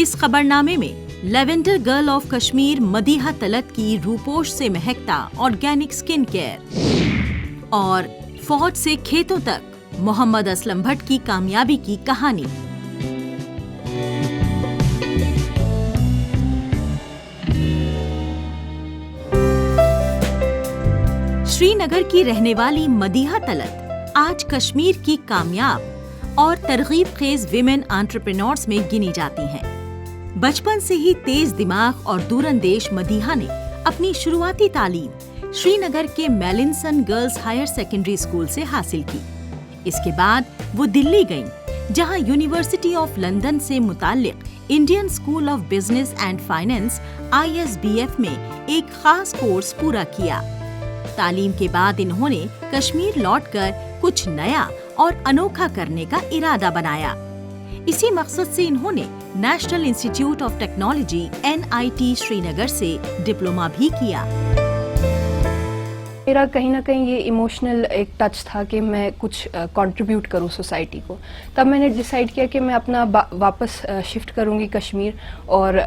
इस खबरनामे में lavender girl of Kashmir Madiha Talat की रूपोश से महकता ऑर्गेनिक स्किन केयर और फौज से खेतों तक मोहम्मद असलम भट्ट की कामयाबी की कहानी। श्रीनगर की रहने वाली मदीहा तलत आज कश्मीर की कामयाब और तरगीब खेज विमेन एंटरप्रेन्योर्स में गिनी जाती हैं। बचपन से ही तेज दिमाग और दूरंदेश मदीहा ने अपनी शुरुआती तालीम श्रीनगर के मेलिनसन गर्ल्स हायर सेकेंडरी स्कूल से हासिल की। इसके बाद वो दिल्ली गईं, जहां यूनिवर्सिटी ऑफ लंदन से मुताल्लिक Indian school of business and finance ISBF में एक खास कोर्स पूरा किया। तालीम के बाद इन्होंने कश्मीर लौटकर कुछ नया और अनोखा करने का इरादा बनाया। इसी मकसद से इन्होंने national institute of technology NIT Srinagar से डिप्लोमा भी किया। मेरा कहीं ना कहीं ये इमोशनल एक टच था कि मैं कुछ कंट्रीब्यूट करूं सोसाइटी को। तब मैंने डिसाइड किया कि मैं अपना वापस शिफ्ट करूंगी कश्मीर। और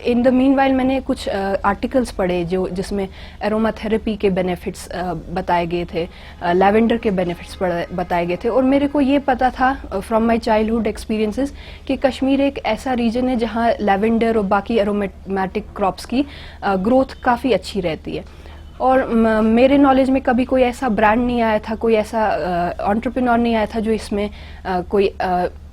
इन द मीनवाइल मैंने कुछ आर्टिकल्स पढ़े जिसमें एरोमा थेरेपी के बेनिफिट्स बताए गए थे, लैवेंडर के बेनिफिट्स बताए गए थे। और मेरे को ये पता था फ्रॉम माय चाइल्डहुड एक्सपीरियंसेस कि कश्मीर एक ऐसा रीजन है जहाँ लैवेंडर और बाकी एरोमेटिक क्रॉप्स की ग्रोथ काफ़ी अच्छी रहती है। और मेरे नॉलेज में कभी कोई ऐसा ब्रांड नहीं आया था, कोई ऐसा एंटरप्रेन्योर नहीं आया था जो इसमें कोई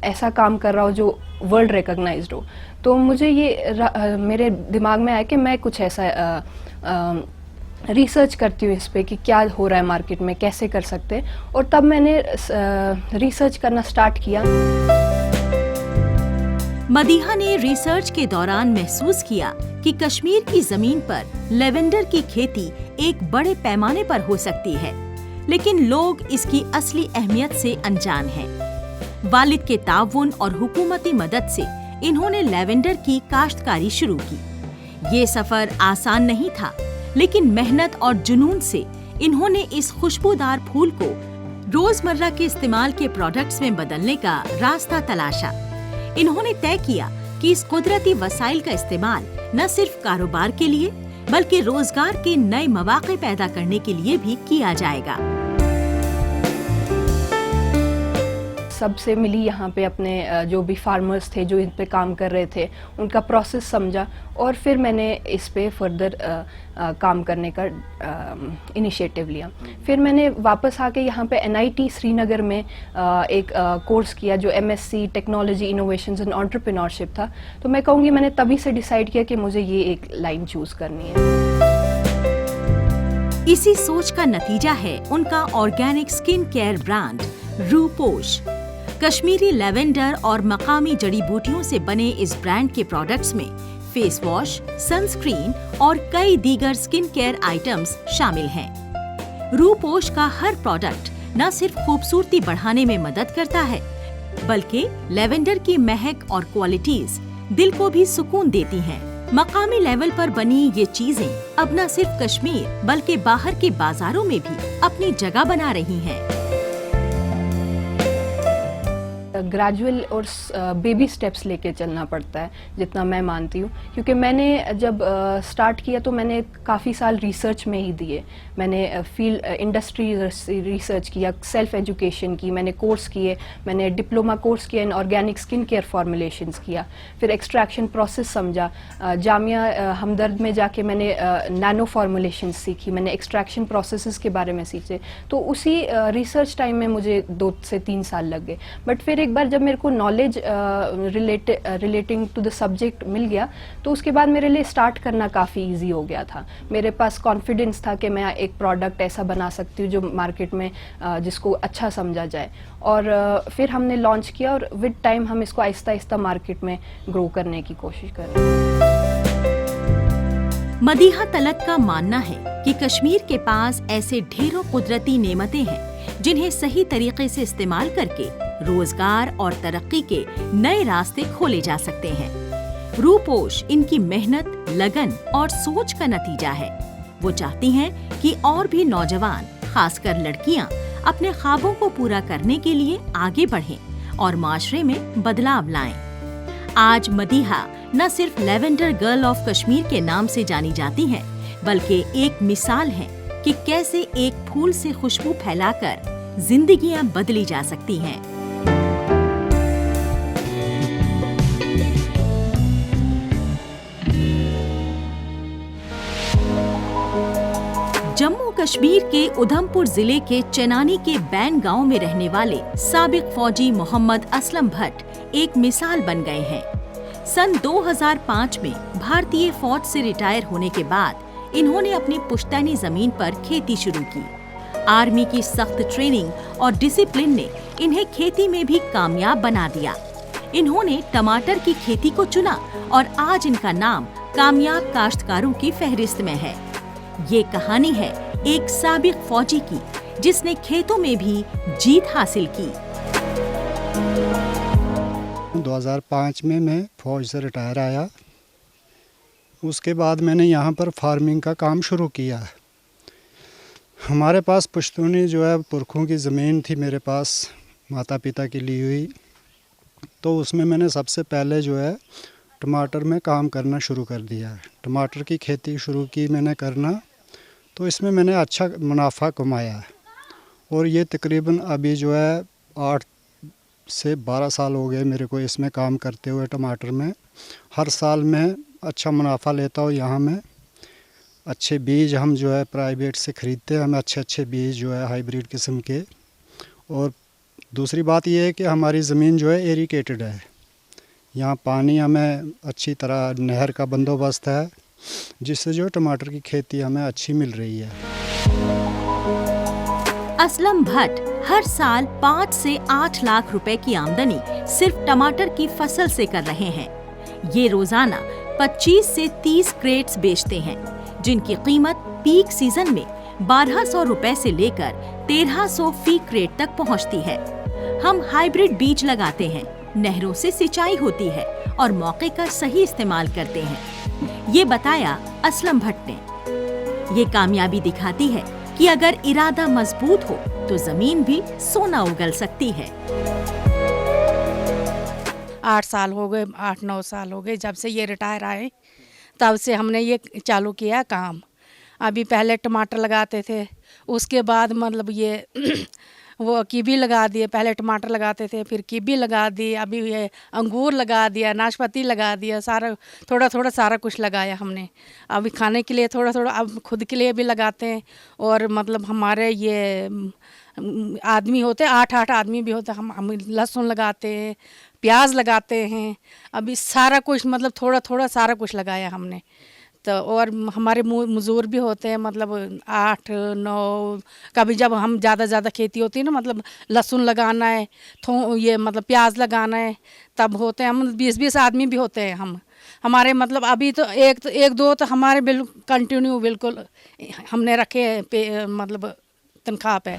ऐसा काम कर रहा हो जो वर्ल्ड रिकॉग्नाइज्ड हो। तो मुझे ये मेरे दिमाग में आया कि मैं कुछ ऐसा रिसर्च करती हूँ इस पे कि क्या हो रहा है मार्केट में, कैसे कर सकते हैं। और तब मैंने रिसर्च करना स्टार्ट किया। मदीहा ने रिसर्च के दौरान महसूस किया कि कश्मीर की जमीन पर लेवेंडर की खेती एक बड़े पैमाने पर हो सकती है, लेकिन लोग इसकी असली अहमियत से अनजान हैं। वालिद के ताउन और हुकूमती मदद से इन्होंने लेवेंडर की काश्तकारी शुरू की। ये सफर आसान नहीं था, लेकिन मेहनत और जुनून से इन्होंने इस खुशबूदार फूल को रोजमर्रा के इस्तेमाल के प्रोडक्ट्स में बदलने का रास्ता तलाशा। इन्होंने तय किया कि इस कुदरती वसाइल का इस्तेमाल न सिर्फ कारोबार के लिए बल्कि रोजगार के नए मौके पैदा करने के लिए भी किया जाएगा। सबसे मिली यहाँ पे अपने जो भी फार्मर्स थे जो इन पे काम कर रहे थे, उनका प्रोसेस समझा और फिर मैंने इस पे फर्दर काम करने का इनिशिएटिव लिया। फिर मैंने वापस आके यहाँ पे NIT श्रीनगर में एक कोर्स किया जो MSc technology innovations and entrepreneurship था। तो मैं कहूँगी मैंने तभी से डिसाइड किया कि मुझे ये एक लाइन चूज करनी है। इसी सोच का नतीजा है उनका organic skin care brand Rooposh. Kashmiri lavender और मकामी जड़ी बूटियों से बने इस ब्रांड के प्रोडक्ट्स में फेस वॉश, सनस्क्रीन और कई दीगर स्किन केयर आइटम्स शामिल हैं। रूपोश का हर प्रोडक्ट न सिर्फ खूबसूरती बढ़ाने में मदद करता है, बल्कि लेवेंडर की महक और क्वालिटीज दिल को भी सुकून देती हैं। मकामी लेवल पर बनी ये चीजें अब न सिर्फ कश्मीर बल्कि बाहर के बाजारों में भी अपनी जगह बना रही हैं। ग्रेजुअल और बेबी स्टेप्स लेके चलना पड़ता है, जितना मैं मानती हूँ। क्योंकि मैंने जब स्टार्ट किया तो मैंने काफ़ी साल रिसर्च में ही दिए। मैंने फील्ड इंडस्ट्री रिसर्च किया, सेल्फ एजुकेशन की, मैंने कोर्स किए, मैंने डिप्लोमा कोर्स किया in organic skin care formulations किया, फिर एक्सट्रैक्शन प्रोसेस समझा। जामिया हमदर्द में जाके मैंने नैनो फॉर्मुलेशंस सीखी, मैंने एक्सट्रैक्शन प्रोसेसेस के बारे में सीखे। तो उसी रिसर्च टाइम में मुझे 2 से 3 साल लग गए। बट फिर एक बार जब मेरे को knowledge relating to the subject मिल गया तो उसके बाद मेरे लिए स्टार्ट करना काफ़ी इजी हो गया था। मेरे पास कॉन्फिडेंस था कि मैं एक प्रोडक्ट ऐसा बना सकती हूँ जो मार्केट में जिसको अच्छा समझा जाए। और फिर हमने लॉन्च किया और विद टाइम हम इसको आहिस्ता आहिस्ता मार्केट में ग्रो करने की कोशिश कर रहे हैं। मदीहा तलत का मानना है कि कश्मीर के पास ऐसे ढेरों कुदरती नेमतें हैं जिन्हें सही तरीके से इस्तेमाल करके रोजगार और तरक्की के नए रास्ते खोले जा सकते हैं। रूपोश इनकी मेहनत, लगन और सोच का नतीजा है। वो चाहती हैं कि और भी नौजवान, खासकर लड़कियां, अपने ख्वाबों को पूरा करने के लिए आगे बढ़ें और माशरे में बदलाव लाएं। आज मदीहा न सिर्फ लेवेंडर गर्ल ऑफ कश्मीर के नाम से जानी जाती हैं, बल्कि एक मिसाल है कि कैसे एक फूल से खुशबू फैलाकर जिंदगियां बदली जा सकती हैं। जम्मू कश्मीर के उधमपुर जिले के चेनानी के बैन गांव में रहने वाले साबिक फौजी मोहम्मद असलम भट्ट एक मिसाल बन गए हैं। सन 2005 में भारतीय फौज से रिटायर होने के बाद इन्होंने अपनी पुश्तैनी जमीन पर खेती शुरू की। आर्मी की सख्त ट्रेनिंग और डिसिप्लिन ने इन्हें खेती में भी कामयाब बना दिया। इन्होंने टमाटर की खेती को चुना और आज इनका नाम कामयाब काश्तकारों की फहरिस्त में है। ये कहानी है एक साबिक फौजी की जिसने खेतों में भी जीत हासिल की। 2005 में मैं फौज से रिटायर आया। उसके बाद मैंने यहाँ पर फार्मिंग का काम शुरू किया। हमारे पास पुश्तूनी जो है पुरखों की ज़मीन थी मेरे पास, माता पिता की ली हुई। तो उसमें मैंने सबसे पहले जो है टमाटर में काम करना शुरू कर दिया। टमाटर की खेती शुरू की मैंने करना, तो इसमें मैंने अच्छा मुनाफा कमाया। और ये तकरीबन अभी जो है 8 से 12 साल हो गए मेरे को इसमें काम करते हुए टमाटर में। हर साल मैं अच्छा मुनाफा लेता हूँ। यहाँ में अच्छे बीज हम जो है प्राइवेट से ख़रीदते हैं, हमें अच्छे बीज जो है हाइब्रिड किस्म के। और दूसरी बात यह है कि हमारी ज़मीन जो है एरिकेटेड है। यहाँ पानी हमें अच्छी तरह नहर का बंदोबस्त है, जिससे जो टमाटर की खेती हमें अच्छी मिल रही है। असलम भट्ट हर साल 5 से 8 लाख रुपए की आमदनी सिर्फ टमाटर की फसल से कर रहे हैं। ये रोजाना 25 से 30 क्रेट्स बेचते हैं, जिनकी कीमत पीक सीजन में 1200 रुपए से लेकर 1300 फी क्रेट तक पहुंचती है। हम हाइब्रिड बीज लगाते हैं, नहरों से सिंचाई होती है और मौके का सही इस्तेमाल करते हैं। ये बताया असलम भट्ट ने। ये कामयाबी दिखाती है कि अगर इरादा मजबूत हो तो जमीन भी सोना उगल सकती है। 8 साल हो गए, 8-9 साल हो गए जब से ये रिटायर आए, तब से हमने ये चालू किया काम। अभी पहले टमाटर लगाते थे, उसके बाद मतलब ये वो कीवी लगा दिए। पहले टमाटर लगाते थे, फिर कीवी लगा दी, अभी ये अंगूर लगा दिया, नाशपाती लगा दिया, सारा थोड़ा थोड़ा सारा कुछ लगाया हमने। अभी खाने के लिए थोड़ा थोड़ा, अब खुद के लिए भी लगाते हैं। और मतलब हमारे ये आदमी होते 8-8 आदमी भी होते, हम लहसुन लगाते हैं, प्याज लगाते हैं। अभी सारा कुछ मतलब थोड़ा थोड़ा सारा कुछ लगाया हमने। तो और हमारे मज़दूर भी होते हैं, मतलब 8-9। कभी जब हम ज़्यादा खेती होती है ना, मतलब लहसुन लगाना है, ये मतलब प्याज लगाना है, तब होते हैं हम 20-20 आदमी भी होते हैं हम। हमारे मतलब अभी तो एक दो तो हमारे बिल्कुल कंटिन्यू बिल्कुल हमने रखे पे, मतलब तनख्वाह पे।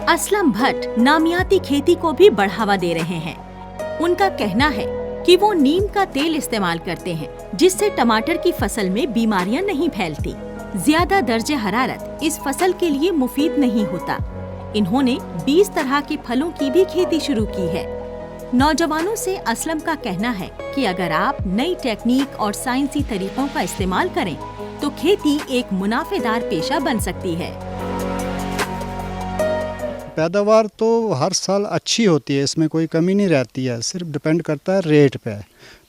असलम भट्ट नामियाती खेती को भी बढ़ावा दे रहे हैं। उनका कहना है कि वो नीम का तेल इस्तेमाल करते हैं, जिससे टमाटर की फसल में बीमारियां नहीं फैलती। ज्यादा दर्जे हरारत इस फसल के लिए मुफीद नहीं होता। इन्होंने 20 तरह के फलों की भी खेती शुरू की है। नौजवानों से असलम का कहना है कि अगर आप नई टेक्निक और साइंसी तरीकों का इस्तेमाल करें तो खेती एक मुनाफेदार पेशा बन सकती है। पैदावार तो हर साल अच्छी होती है, इसमें कोई कमी नहीं रहती है, सिर्फ डिपेंड करता है रेट पे।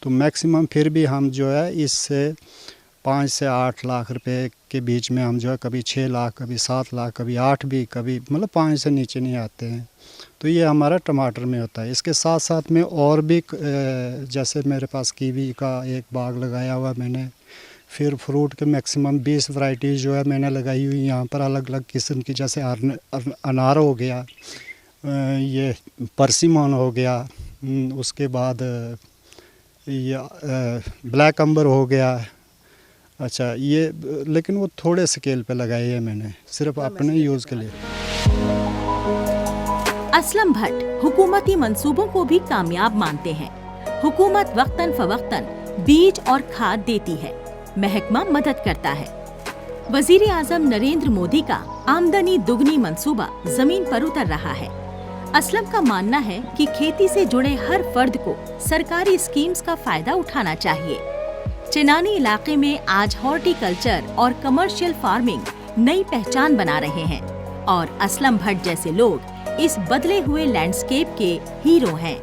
तो मैक्सिमम फिर भी हम जो है इससे 5 से 8 लाख रुपए के बीच में हम जो है कभी 6 लाख, कभी 7 लाख, कभी 8 भी, कभी मतलब 5 से नीचे नहीं आते हैं। तो ये हमारा टमाटर में होता है। इसके साथ साथ में और भी जैसे मेरे पास कीवी का एक बाग लगाया हुआ मैंने, फिर फ्रूट के मैक्सिमम 20 वैरायटीज़ जो है मैंने लगाई हुई यहाँ पर, अलग अलग किस्म की। जैसे अनार हो गया, ये परसिमन हो गया, उसके बाद ये ब्लैक अंबर हो गया। अच्छा ये लेकिन वो थोड़े स्केल पे लगाए हैं मैंने, सिर्फ अपने यूज़ के लिए। असलम भट्ट हुकूमती मंसूबों को भी कामयाब मानते हैं। हुकूमत वक्तन फवक्तन बीज और खाद देती है, महकमा मदद करता है। वजीर आजम नरेंद्र मोदी का आमदनी दुगनी मंसूबा जमीन पर उतर रहा है। असलम का मानना है कि खेती से जुड़े हर फर्द को सरकारी स्कीम्स का फायदा उठाना चाहिए। चिनानी इलाके में आज हॉर्टिकल्चर और कमर्शियल फार्मिंग नई पहचान बना रहे हैं और असलम भट्ट जैसे लोग इस बदले हुए लैंडस्केप के हीरो हैं।